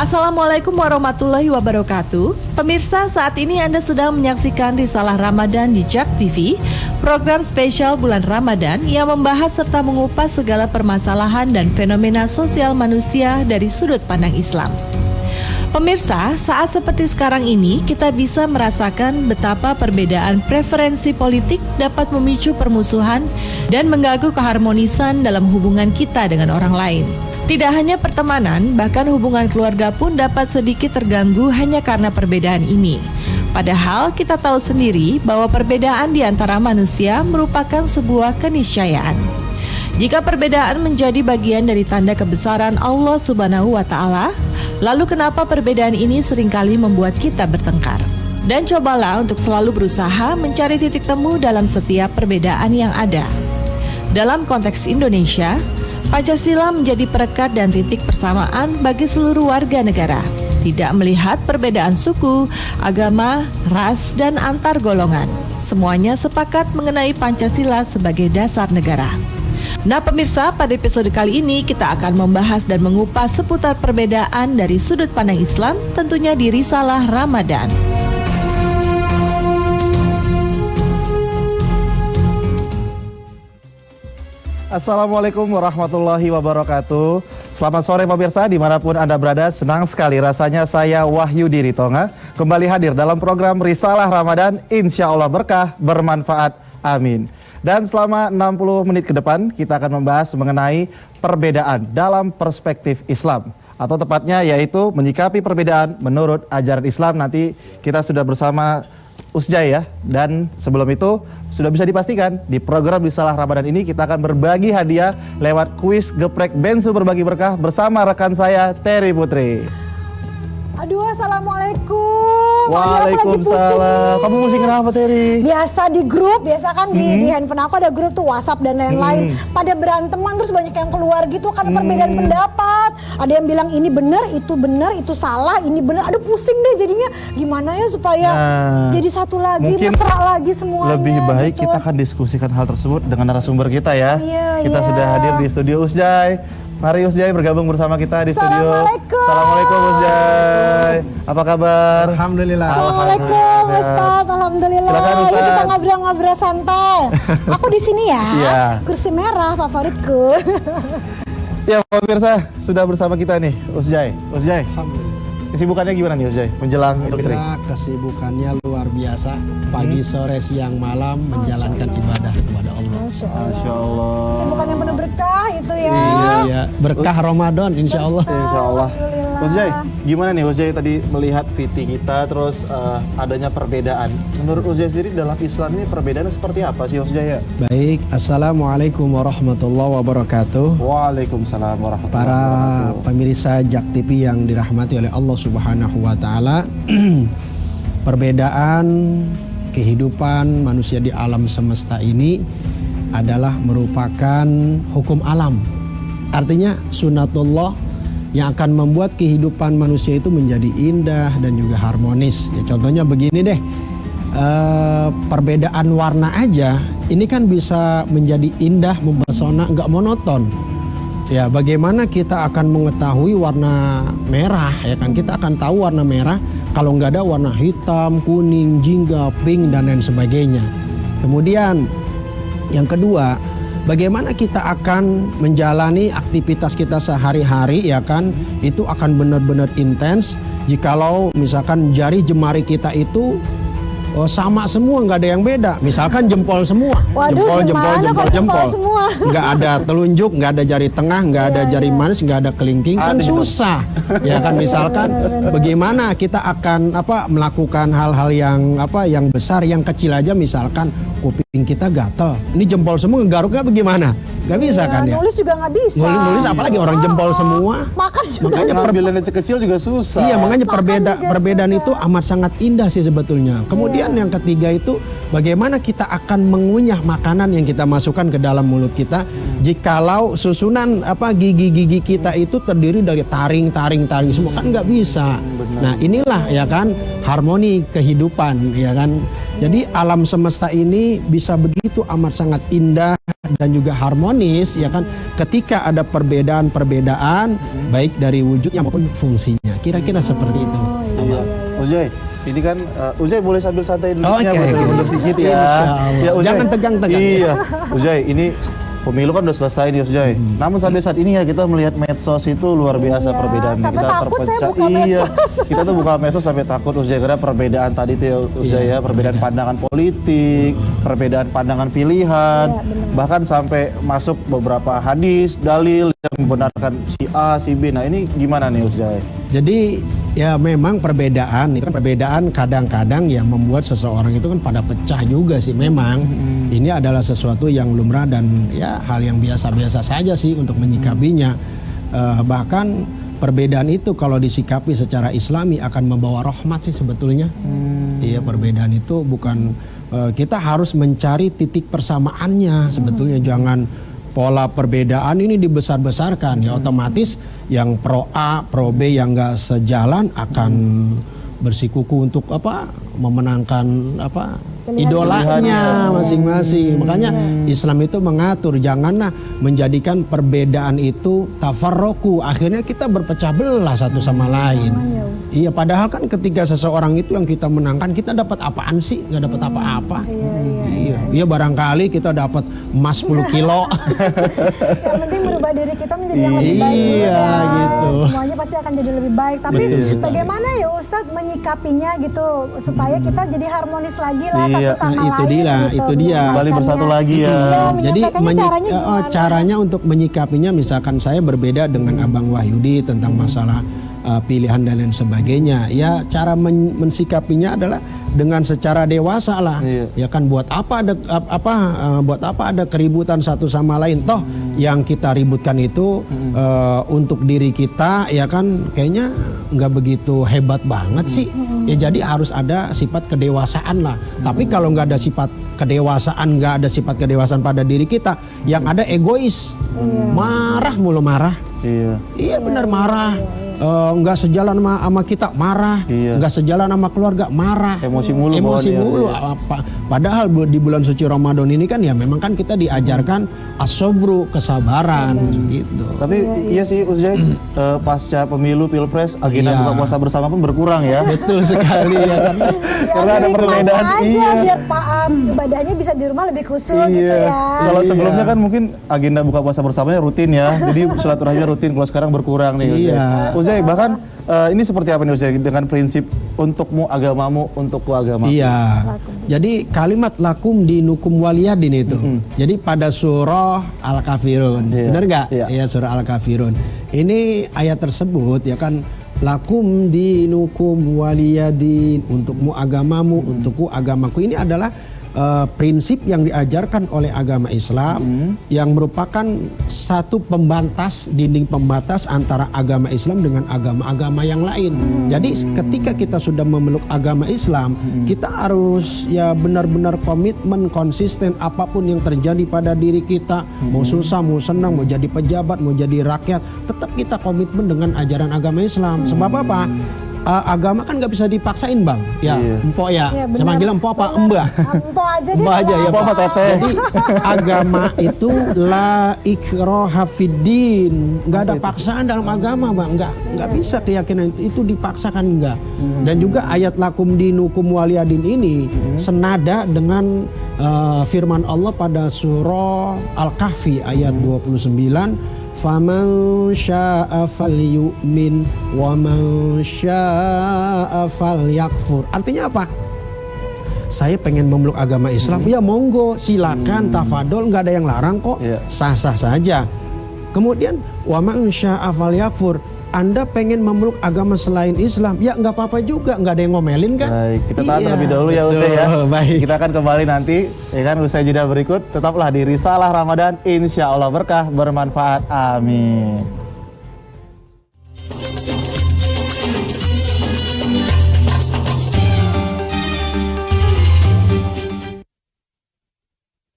Assalamualaikum warahmatullahi wabarakatuh. Pemirsa, saat ini Anda sedang menyaksikan Risalah Ramadan di JAK TV, program spesial bulan Ramadan yang membahas serta mengupas segala permasalahan dan fenomena sosial manusia dari sudut pandang Islam. Pemirsa, saat seperti sekarang ini kita bisa merasakan betapa perbedaan preferensi politik dapat memicu permusuhan dan mengganggu keharmonisan dalam hubungan kita dengan orang lain. Tidak hanya pertemanan, bahkan hubungan keluarga pun dapat sedikit terganggu hanya karena perbedaan ini. Padahal kita tahu sendiri bahwa perbedaan di antara manusia merupakan sebuah keniscayaan. Jika perbedaan menjadi bagian dari tanda kebesaran Allah Subhanahu wa Ta'ala, lalu kenapa perbedaan ini seringkali membuat kita bertengkar? Dan cobalah untuk selalu berusaha mencari titik temu dalam setiap perbedaan yang ada. Dalam konteks Indonesia, Pancasila menjadi perekat dan titik persamaan bagi seluruh warga negara, tidak melihat perbedaan suku, agama, ras, dan antar golongan. Semuanya sepakat mengenai Pancasila sebagai dasar negara. Nah pemirsa, pada episode kali ini kita akan membahas dan mengupas seputar perbedaan dari sudut pandang Islam, tentunya di Risalah Ramadan. Assalamualaikum warahmatullahi wabarakatuh. Selamat sore pemirsa dimanapun Anda berada. Senang sekali rasanya saya Wahyu Diritonga kembali hadir dalam program Risalah Ramadan. Insya Allah berkah, bermanfaat, amin. Dan selama 60 menit ke depan kita akan membahas mengenai perbedaan dalam perspektif Islam, atau tepatnya yaitu menyikapi perbedaan menurut ajaran Islam. Nanti kita sudah bersama Usjai ya. Dan sebelum itu sudah bisa dipastikan di program Risalah Ramadan ini kita akan berbagi hadiah lewat kuis geprek bensu berbagi berkah bersama rekan saya Terry Putri. Aduh, assalamualaikum. Waalaikumsalam. Kamu pusing kenapa, Terry? Biasa di grup, biasa kan di handphone aku ada grup tuh WhatsApp dan lain-lain. Pada beranteman terus banyak yang keluar gitu karena perbedaan pendapat. Ada yang bilang ini benar, itu salah, ini benar. Aduh, pusing deh jadinya. Gimana ya supaya jadi satu lagi, mesra lagi semuanya. Lebih baik gitu. kita akan diskusikan hal tersebut dengan narasumber kita ya. Kita Iya. sudah hadir di studio Usjai. Mari Usjai bergabung bersama kita di studio. Assalamualaikum Usjai. Apa kabar? Alhamdulillah. Assalamualaikum Ustaz. Alhamdulillah. Silakan, Ustaz. Yuk kita ngobrol-ngobrol santai. Aku di sini ya. Iya. Kursi merah favoritku. Ya pemirsa, sudah bersama kita nih Usjai. Usjai, Alhamdulillah. kesibukannya gimana nih Usjai menjelang Idul Fitri? Alhamdulillah, kesibukannya luar biasa. Pagi, sore, siang, malam menjalankan ibadah kepada Allah. Masya Allah. Kesibukan yang penuh berkah itu ya. Iya, berkah Ramadan insya Allah. Insya Allah. Alhamdulillah. Usjai, gimana nih Usjai tadi melihat VT kita terus adanya perbedaan. Menurut Usjai sendiri dalam Islam ini perbedaannya seperti apa sih Usjai ya? Baik, Assalamualaikum warahmatullahi wabarakatuh. Waalaikumsalam warahmatullahi Para wabarakatuh. pemirsa JAK TV yang dirahmati oleh Allah Subhanahu wa Ta'ala. Perbedaan kehidupan manusia di alam semesta ini adalah merupakan hukum alam. Artinya sunatullah yang akan membuat kehidupan manusia itu menjadi indah dan juga harmonis. Ya, contohnya begini deh, perbedaan warna aja ini kan bisa menjadi indah, mempesona, nggak monoton. Ya, bagaimana kita akan mengetahui warna merah, ya kan? Kita akan tahu warna merah kalau nggak ada warna hitam, kuning, jingga, pink, dan lain sebagainya. Kemudian yang kedua, bagaimana kita akan menjalani aktivitas kita sehari-hari, ya kan? Itu akan benar-benar intens jikalau misalkan jari jemari kita itu sama semua, nggak ada yang beda. Misalkan jempol semua. Waduh, jempol semua? Nggak ada telunjuk, nggak ada jari tengah, nggak ada jari manis, nggak ada kelingking, kan susah. Ya kan, misalkan bagaimana kita akan melakukan hal-hal yang besar, yang kecil aja, misalkan kuping kita gatel. Ini jempol semua, ngegaruknya bagaimana? Nggak bisa kan ya? Nulis juga nggak bisa. Nulis apalagi orang jempol semua. Makan juga Makanya Ngambil yang kecil juga susah. Iya, makanya juga perbedaan susah. itu amat sangat indah sih sebetulnya. Kemudian yang ketiga itu bagaimana kita akan mengunyah makanan yang kita masukkan ke dalam mulut kita. Jikalau susunan gigi-gigi kita itu terdiri dari taring semua, kan nggak bisa. Nah, inilah ya kan harmoni kehidupan, ya kan. Jadi alam semesta ini bisa begitu amat sangat indah dan juga harmonis ya kan ketika ada perbedaan-perbedaan baik dari wujudnya maupun fungsinya. Kira-kira seperti itu. Iya. Ujay, ini kan Ujay boleh sambil santai duduknya, Oke. boleh mundur sedikit ya. Ya, Ujay. Jangan tegang-tegang. Iya. Ujay, ini pemilu kan udah selesai nih Ujay. Namun sampai saat ini ya kita melihat medsos itu luar biasa perbedaannya. sampai Kita takut saya buka Iya. medsos. Kita tuh buka medsos sampai takut Ujay karena perbedaan tadi tuh ya Ujay ya, perbedaan pandangan politik, perbedaan pandangan pilihan, bahkan sampai masuk beberapa hadis, dalil yang membenarkan si A, si B. Nah, ini gimana nih Ujay? Jadi ya memang perbedaan itu kan perbedaan kadang-kadang yang membuat seseorang itu kan pada pecah juga sih memang. Ini adalah sesuatu yang lumrah dan ya hal yang biasa-biasa saja sih untuk menyikapinya. Bahkan perbedaan itu kalau disikapi secara Islami akan membawa rahmat sih sebetulnya. Iya, perbedaan itu bukan kita harus mencari titik persamaannya sebetulnya, jangan pola perbedaan ini dibesar-besarkan ya otomatis yang pro A, pro B yang enggak sejalan akan bersikuku untuk memenangkan idolanya masing-masing. Makanya Islam itu mengatur janganlah menjadikan perbedaan itu tafarroku, akhirnya kita berpecah belah satu sama lain. Iya, padahal kan ketika seseorang itu yang kita menangkan, kita dapat apaan sih? Nggak dapat apa-apa. Iya, barangkali kita dapat emas 10 kilo. Yang penting merubah diri kita menjadi yang lebih baik. Iya, gitu. Semuanya pasti akan jadi lebih baik. Tapi bagaimana ya Ustadz menyikapinya gitu supaya kita jadi harmonis lagi lah satu sama lain. Itu dia. Kembali bersatu lagi ya. Jadi caranya gimana? caranya untuk menyikapinya, misalkan saya berbeda dengan Abang Wahyudi tentang masalah pilihan dan lain sebagainya. Ya cara mensikapinya adalah dengan secara dewasa lah. Ya kan buat apa ada keributan satu sama lain, toh yang kita ributkan itu untuk diri kita ya kan kayaknya nggak begitu hebat banget sih. Ya jadi harus ada sifat kedewasaan lah. Tapi kalau nggak ada sifat kedewasaan pada diri kita, yang ada egois, marah mulu marah. Iya benar marah. Nggak sejalan sama kita marah, nggak sejalan sama keluarga marah, emosi mulu. Padahal di bulan suci Ramadan ini kan ya memang kan kita diajarkan as-sabru, kesabaran gitu. Tapi iya sih Ujay, pasca pemilu pilpres agenda buka puasa bersama pun berkurang ya. Betul sekali ya karena ada perbedaan. Biar ibadahnya bisa di rumah lebih khusyuk gitu ya. Kalau sebelumnya kan mungkin agenda buka puasa bersamanya rutin ya, jadi silaturahmi rutin. Kalau sekarang berkurang nih Ujay, bahkan ini seperti apa nih Ujay dengan prinsip untukmu agamamu, untukku agama. Iya. Jadi kalimat lakum dinukum waliyadin itu. Jadi pada surah Al-Kafirun. Benar nggak? Iya, surah Al-Kafirun. Ini ayat tersebut ya kan lakum dinukum waliyadin, untukmu agamamu, untukku agamaku. Ini adalah prinsip yang diajarkan oleh agama Islam yang merupakan satu dinding pembatas antara agama Islam dengan agama-agama yang lain. Jadi ketika kita sudah memeluk agama Islam, kita harus ya benar-benar komitmen, konsisten apapun yang terjadi pada diri kita, mau susah, mau senang, mau jadi pejabat, mau jadi rakyat, tetap kita komitmen dengan ajaran agama Islam. Sebab apa? Agama kan nggak bisa dipaksain bang, ya empok ya, saya manggil empok apa mbak? Empok aja deh. Mbak aja ya, empok apa teteh? Jadi agama itu la ikraha fiddin, nggak ada paksaan dalam agama bang, nggak bisa keyakinan itu dipaksakan nggak. Dan juga ayat lakum dinukum waliyadin ini senada dengan firman Allah pada surah Al-Kahfi ayat 29. Faman syaa falyu'min wa man syaa falyakfur. Artinya apa? Saya pengen memeluk agama Islam, ya monggo, silakan, tafadol, nggak ada yang larang kok, sah-sah saja. Kemudian wa man syaa falyakfur. Anda pengen memeluk agama selain Islam, ya nggak apa-apa juga, nggak ada yang ngomelin kan? Baik, kita tahan terlebih dahulu ya Ujay ya. Baik. Kita akan kembali nanti, ya kan usai jeda berikut. Tetaplah di Risalah Ramadan, insya Allah berkah, bermanfaat, amin.